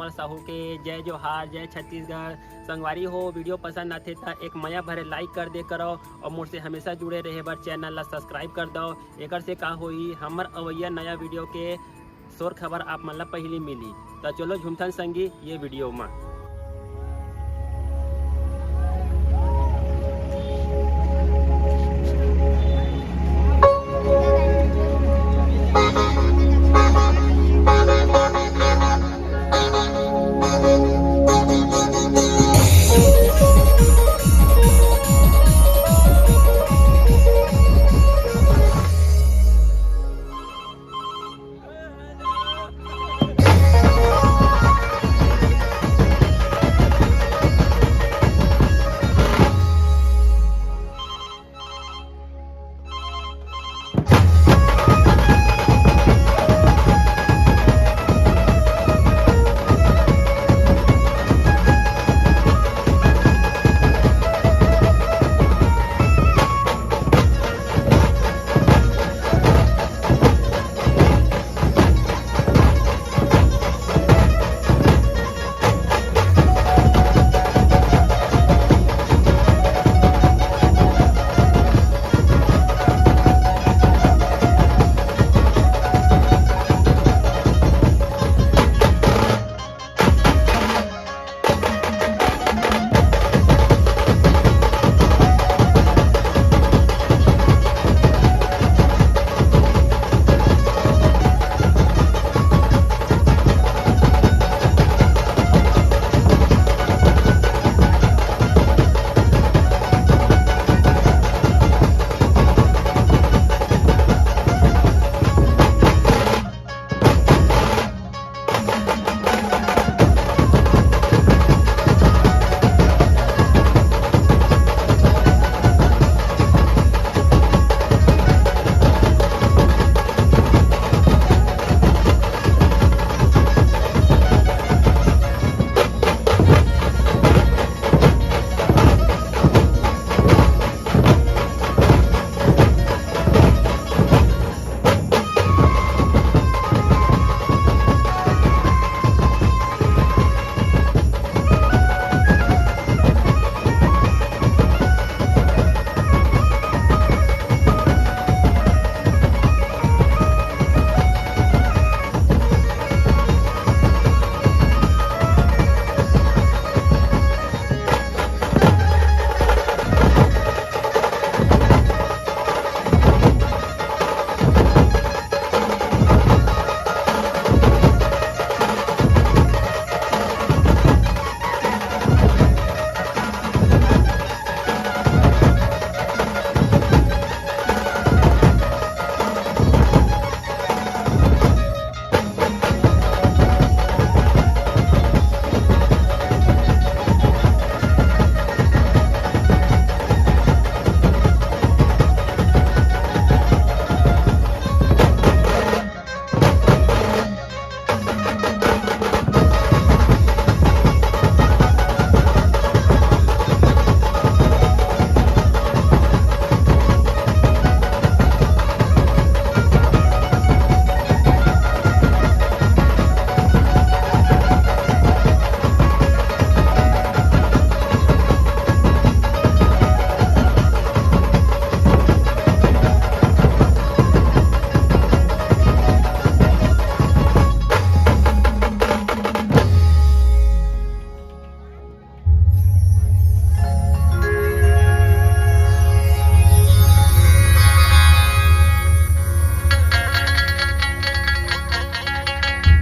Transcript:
कुंवर साहू के जय जोहार, जय छत्तीसगढ़। संगवारी हो वीडियो पसंद आते तो एक मया भरे लाइक कर दे करो और मोर से हमेशा जुड़े रहे बर चैनल ला सब्सक्राइब कर दो। एकर से का होई हमर अवैया नया वीडियो के शोर खबर आप मन ला पहली मिली। तो चलो झूमथन संगी ये वीडियो में।